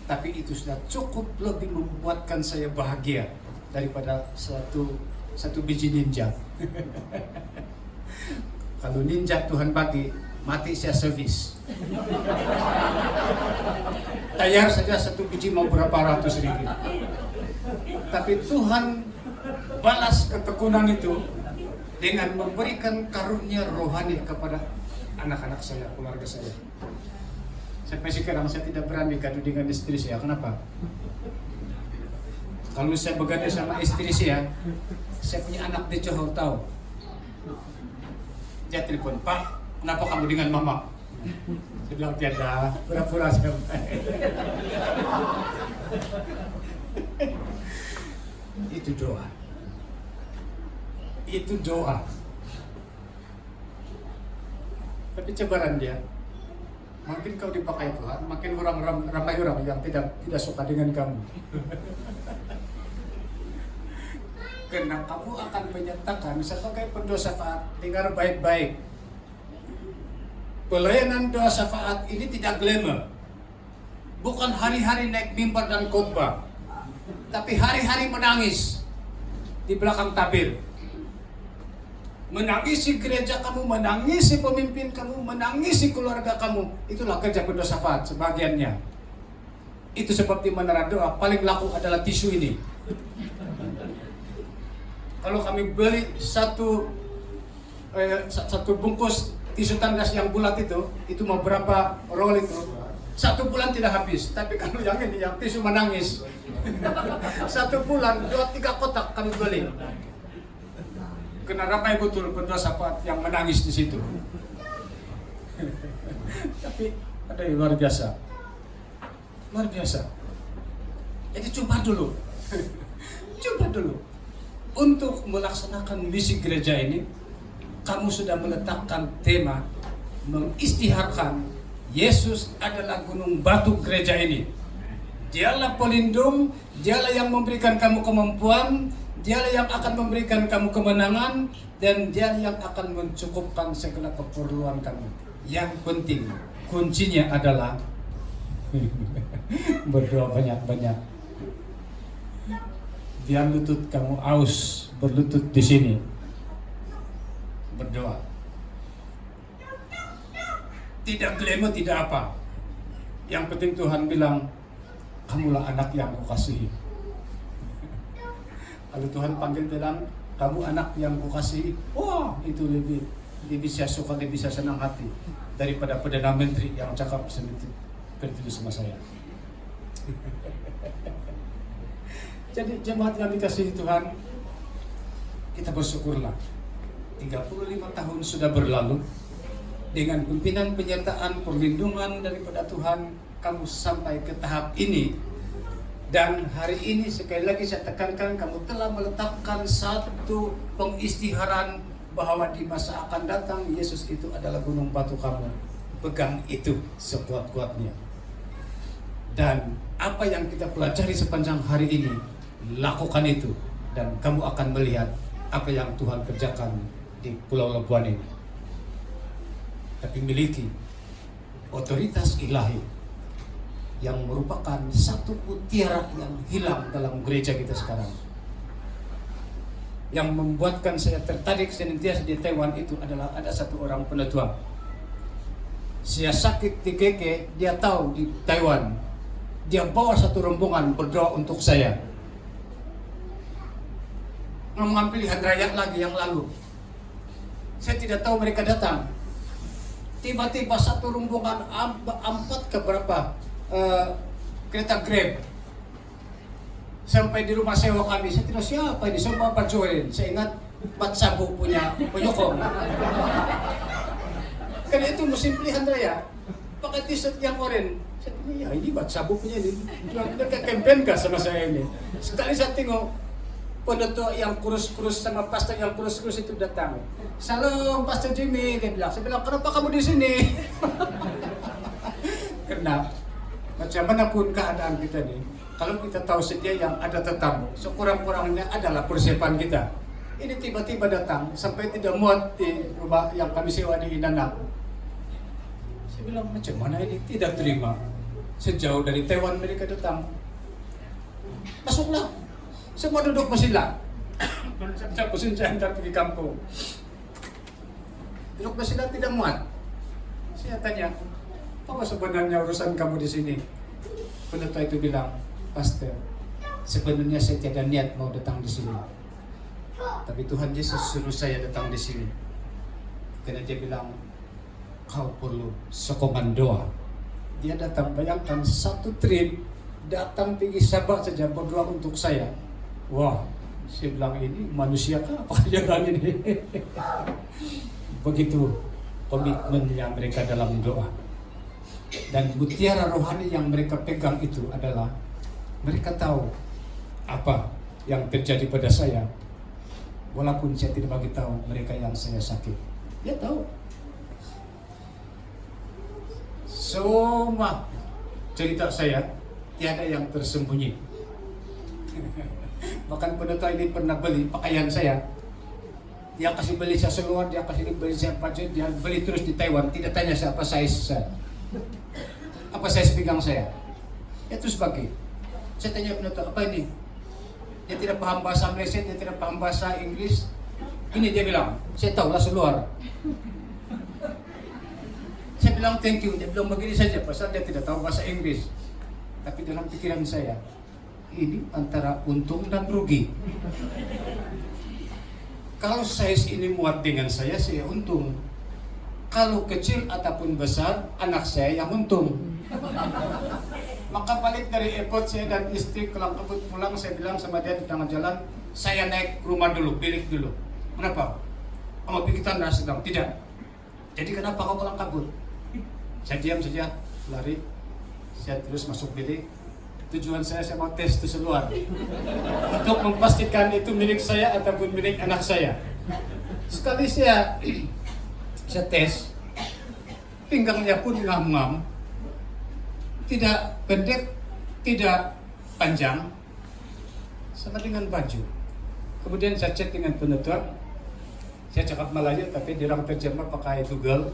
Tapi itu sudah cukup lebih membuatkan saya bahagia daripada satu biji ninja. Kalau ninja Tuhan bagi, mati saya servis. Tayar saja satu biji mau berapa ratus ringgit. Tapi Tuhan balas ketekunan itu dengan memberikan karunia rohani kepada anak-anak saya, keluarga saya. Sampai sekarang saya tidak berani gaduh dengan istri saya. Kenapa? Kalau saya begadang sama istri saya punya anak di Johor tahu. Dia telepon, "Pak, kenapa kamu dengan mama?" Saya bilang, "Tiada, pura-pura sampai." Itu doa. Itu doa. Tapi cobaran dia, makin kau dipakai Tuhan, makin ramai orang yang tidak suka dengan kamu. Karena kamu akan menyatakan sebagai pendoa syafaat, dengar baik-baik. Pelayanan doa syafaat ini tidak glamour. Bukan hari-hari naik mimbar dan khotbah, tapi hari-hari menangis di belakang tabir. Menangisi gereja kamu, menangisi pemimpin kamu, menangisi keluarga kamu. Itulah kerja pendoa syafaat sebagiannya. Itu seperti menara doa, paling laku adalah tisu ini. Kalau kami beli satu bungkus tisu tandas yang bulat itu mau berapa roll itu? 1 bulan tidak habis. Tapi kalau yang ini, yang tisu menangis, 1 bulan 2-3 kotak kami beli. Kena ramai betul pendoa syafaat yang menangis di situ. Tapi ada yang luar biasa. Luar biasa. Jadi coba dulu. Coba dulu. Untuk melaksanakan misi gereja ini, kamu sudah meletakkan tema mengistiharkan Yesus adalah gunung batu gereja ini. Dialah pelindung, dialah yang memberikan kamu kemampuan, dialah yang akan memberikan kamu kemenangan, dan dia yang akan mencukupkan segala keperluan kamu. Yang penting, kuncinya adalah berdoa banyak-banyak. Biar lutut kamu aus, berlutut di sini. Berdoa. Tidak glamour, tidak apa. Yang penting Tuhan bilang, kamulah anak yang kukasihi. Kalau Tuhan panggil bilang, kamu anak yang kukasihi, wah itu lebih saya suka, lebih saya senang hati daripada Perdana Menteri yang cakap seperti itu sama saya. Jadi jemaat yang dikasihi Tuhan, kita bersyukurlah 35 tahun sudah berlalu dengan pimpinan, penyertaan, perlindungan daripada Tuhan, kamu sampai ke tahap ini. Dan hari ini sekali lagi saya tekankan, kamu telah meletakkan satu pengistiharan bahwa di masa akan datang Yesus itu adalah gunung batu kamu. Pegang itu sekuat-kuatnya. Dan apa yang kita pelajari sepanjang hari ini, lakukan itu, dan kamu akan melihat apa yang Tuhan kerjakan di Pulau Labuan ini. Tapi miliki otoritas ilahi yang merupakan satu mutiara yang hilang dalam gereja kita sekarang. Yang membuatkan saya tertarik senantiasa di Taiwan itu adalah ada satu orang penetua. Saya sakit di keke, dia tahu di Taiwan. Dia bawa satu rombongan berdoa untuk saya. Mengambil pilihan rakyat lagi yang lalu. Saya tidak tahu mereka datang. Tiba-tiba satu rombongan 4 ke berapa kereta Grab sampai di rumah sewa kami. Saya tidak siapa ini, semua Pak Joel. Saya ingat Pak Sabu punya penyokong. Karena itu musim pilihan raya, pakai t-shirt yang oranye. Saya bilang, ya ini Pak Sabu punya ini. Mereka campaign kah sama saya ini? Sekali saya tengok penetua yang kurus-kurus sama pastor yang kurus-kurus itu datang. Salam Pastor Jimmy, dia bilang. Saya bilang, kenapa kamu di sini? Karena macam manapun keadaan kita nih, kalau kita tahu sedia yang ada tetamu, sekurang-kurangnya adalah persiapan kita. Ini tiba-tiba datang sampai tidak muat di rumah yang kami sewa di Inanap. Saya bilang, macam mana ini? Tidak terima. Sejauh dari Taiwan mereka datang. Masuklah. Semua duduk bersila. Saya pusing, saya hantar pergi kampung. Duduk bersila tidak muat. Saya tanya, apa sebenarnya urusan kamu di sini? Penetua itu bilang, Pastor, sebenarnya saya tiada niat mau datang di sini. Tapi Tuhan Yesus suruh saya datang di sini. Karena dia bilang, kau perlu sokongan doa. Dia datang, bayangkan satu trip datang pergi Sabah saja berdoa untuk saya. Wah, saya bilang ini manusia kah? Apa jalan ini? Begitu komitmennya mereka dalam doa. Dan mutiara rohani yang mereka pegang itu adalah mereka tahu apa yang terjadi pada saya. Walaupun saya tidak bagi tahu mereka yang saya sakit. Dia tahu. Semua cerita saya tiada yang tersembunyi. Bahkan pendeta ini pernah beli pakaian saya. Dia kasih beli saya seluar, dia kasih beli saya baju, dia beli terus di Taiwan. Tidak tanya siapa size saya. Apa size pinggang saya. Ya terus bagi. Saya tanya pendeta, apa ini? Dia tidak paham bahasa Malaysia, dia tidak paham bahasa Inggris. Ini dia bilang, saya tahulah seluar. Saya bilang thank you, dia bilang begini saja pasal dia tidak tahu bahasa Inggris. Tapi dalam pikiran saya, ini antara untung dan rugi. Kalau size ini muat dengan saya untung. Kalau kecil ataupun besar, anak saya yang untung. Maka balik dari airport saya dan istri kelang kabut pulang, saya bilang sama dia di tengah jalan, saya naik ke rumah dulu, bilik dulu. Kenapa? Mau pergi tanda sedang? Tidak. Jadi kenapa kau kelang kabut? Saya diam saja, lari. Saya terus masuk bilik. Tujuan saya mau tes itu seluar untuk memastikan itu milik saya ataupun milik anak saya. Sekali saya tes, pinggangnya pun ngam-ngam, tidak pendek, tidak panjang, sama dengan baju. Kemudian saya cek dengan penutur, saya cakap Melayu tapi dia terjemah pakai Google.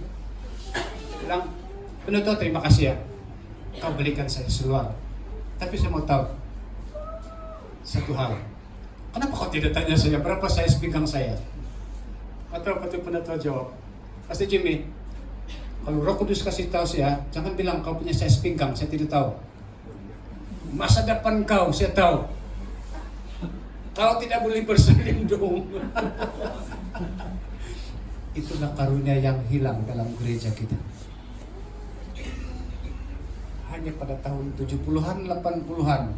Bilang, penutur terima kasih ya, kau belikan saya seluar. Tapi saya mau tahu satu hal, kenapa kau tidak tanya saya berapa size pinggang saya? Atau apa itu penutur jawab, Pastor Jimmy, kalau Roh Kudus kasih tahu saya, jangan bilang kau punya size pinggang, saya tidak tahu. Masa depan kau, saya tahu. Kau tidak boleh berselindung. Itulah karunia yang hilang dalam gereja kita. Hanya pada tahun 70-an, 80-an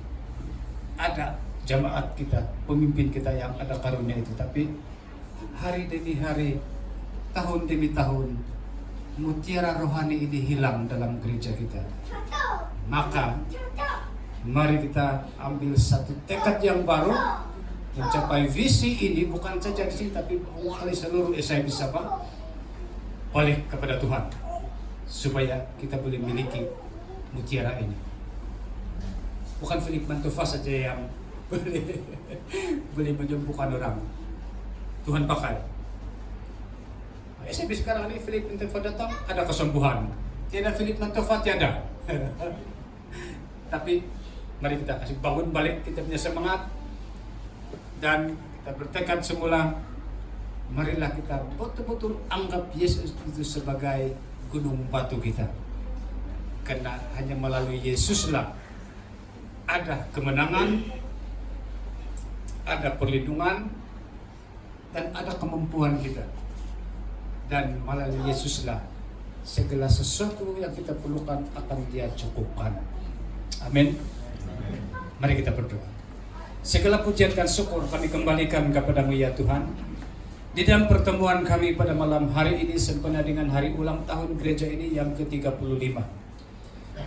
ada jamaat kita, pemimpin kita yang ada karunia itu. Tapi hari demi hari, tahun demi tahun, mutiara rohani ini hilang dalam gereja kita. Maka mari kita ambil satu tekad yang baru mencapai visi ini, bukan saja di sini tapi mewakili seluruh SIB Sabah, balik kepada Tuhan supaya kita boleh miliki mutiara ini. Bukan Philip Mantufa saja yang boleh menyembuhkan orang. Tuhan pakai. SIB sekarang ini Philip Mantufa datang, ada kesembuhan. Tiada Philip Mantufa, tiada. Tapi mari kita kasih bangun balik, kita punya semangat dan kita bertekad semula. Marilah kita betul-betul anggap Yesus itu sebagai gunung batu kita. Karena hanya melalui Yesuslah ada kemenangan, ada perlindungan, dan ada kemampuan kita. Dan melalui Yesuslah segala sesuatu yang kita perlukan akan Dia cukupkan. Amin. Mari kita berdoa. Segala pujian dan syukur kami kembalikan kepada-Mu ya Tuhan. Di dalam pertemuan kami pada malam hari ini sempena dengan hari ulang tahun gereja ini yang ke-35.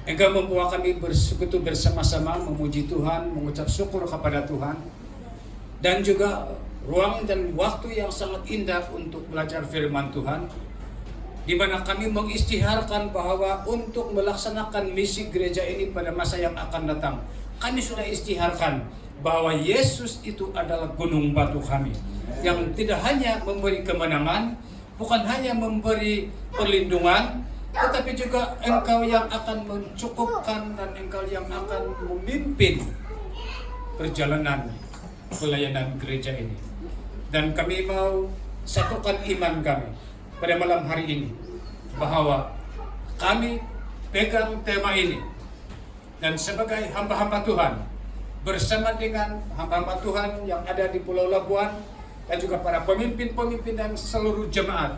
Engkau membawa kami bersekutu bersama-sama memuji Tuhan, mengucap syukur kepada Tuhan, dan juga ruang dan waktu yang sangat indah untuk belajar firman Tuhan, di mana kami mengisytiharkan bahwa untuk melaksanakan misi gereja ini pada masa yang akan datang, kami sudah isytiharkan bahwa Yesus itu adalah gunung batu kami, yang tidak hanya memberi kemenangan, bukan hanya memberi perlindungan, tetapi juga Engkau yang akan mencukupkan dan Engkau yang akan memimpin perjalanan pelayanan gereja ini. Dan kami mau satukan iman kami pada malam hari ini bahwa kami pegang tema ini, dan sebagai hamba-hamba Tuhan bersama dengan hamba-hamba Tuhan yang ada di Pulau Labuan dan juga para pemimpin-pemimpin dan seluruh jemaat,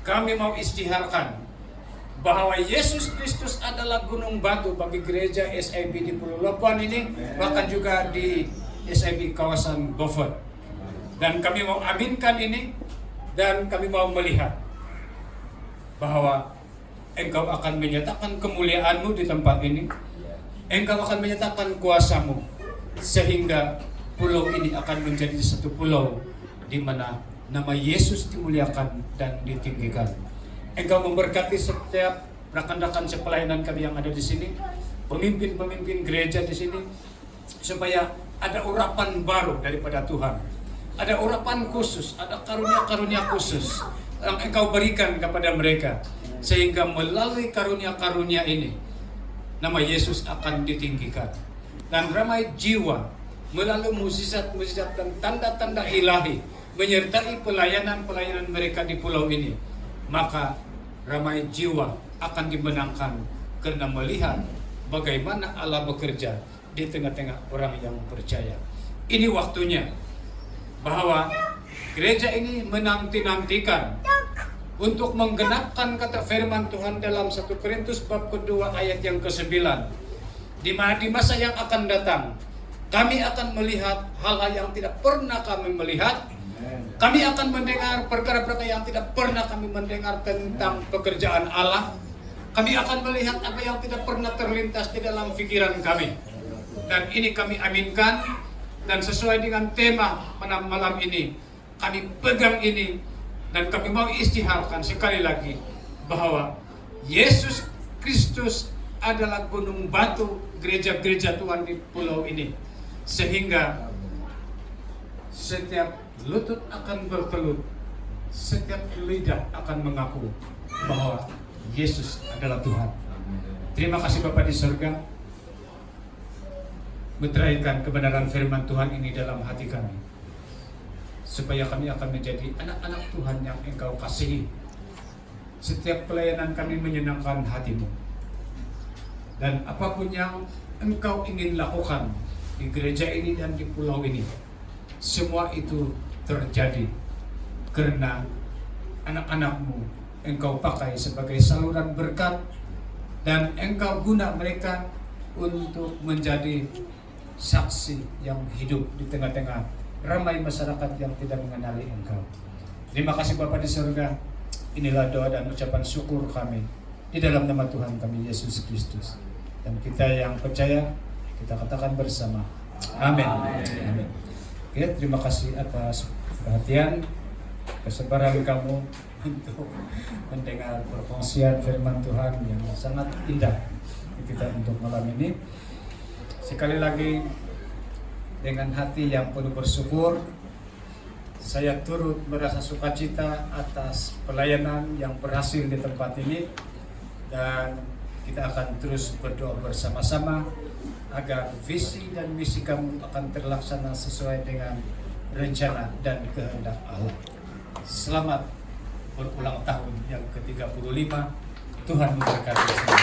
kami mau isytiharkan bahwa Yesus Kristus adalah gunung batu bagi gereja SIB di Pulau Lopan ini, bahkan juga di SIB kawasan Beaufort. Dan kami mau aminkan ini, dan kami mau melihat bahwa Engkau akan menyatakan kemuliaan-Mu di tempat ini. Engkau akan menyatakan kuasa-Mu, sehingga pulau ini akan menjadi satu pulau di mana nama Yesus dimuliakan dan ditinggikan. Engkau memberkati setiap rekan-rekan sepelayanan kami yang ada di sini, pemimpin-pemimpin gereja di sini, supaya ada urapan baru daripada Tuhan. Ada urapan khusus, ada karunia-karunia khusus yang Engkau berikan kepada mereka, sehingga melalui karunia-karunia ini nama Yesus akan ditinggikan. Dan ramai jiwa melalui mukjizat-mukjizat dan tanda-tanda ilahi menyertai pelayanan-pelayanan mereka di pulau ini, maka ramai jiwa akan dimenangkan karena melihat bagaimana Allah bekerja di tengah-tengah orang yang percaya. Ini waktunya bahwa gereja ini menanti-nantikan untuk menggenapkan kata firman Tuhan dalam 1 Korintus bab kedua ayat yang ke-9, di mana di masa yang akan datang kami akan melihat hal-hal yang tidak pernah kami melihat. Kami akan mendengar perkara-perkara yang tidak pernah kami mendengar tentang pekerjaan Allah. Kami akan melihat apa yang tidak pernah terlintas di dalam pikiran kami. Dan ini kami aminkan, dan sesuai dengan tema pada malam ini, kami pegang ini, dan kami mau istiharkan sekali lagi bahwa Yesus Kristus adalah gunung batu gereja-gereja Tuhan di pulau ini, sehingga setiap lutut akan bertelut, setiap lidah akan mengaku bahwa Yesus adalah Tuhan. Terima kasih Bapa di surga, meteraikan kebenaran firman Tuhan ini dalam hati kami, supaya kami akan menjadi anak-anak Tuhan yang Engkau kasihi. Setiap pelayanan kami menyenangkan hati-Mu, dan apapun yang Engkau ingin lakukan di gereja ini dan di pulau ini, semua itu terjadi karena anak-anak-Mu Engkau pakai sebagai saluran berkat, dan Engkau guna mereka untuk menjadi saksi yang hidup di tengah-tengah ramai masyarakat yang tidak mengenali Engkau. Terima kasih Bapa di surga. Inilah doa dan ucapan syukur kami di dalam nama Tuhan kami Yesus Kristus. Dan kita yang percaya, kita katakan bersama, amin. Amin. Oke, terima kasih atas perhatian, kesabaran kamu untuk mendengar perkongsian firman Tuhan yang sangat indah kita untuk malam ini. Sekali lagi, dengan hati yang penuh bersyukur, saya turut merasa sukacita atas pelayanan yang berhasil di tempat ini, dan kita akan terus berdoa bersama-sama agar visi dan misi kamu akan terlaksana sesuai dengan rencana dan kehendak Allah. Selamat berulang tahun yang ke-35. Tuhan memberkati semua.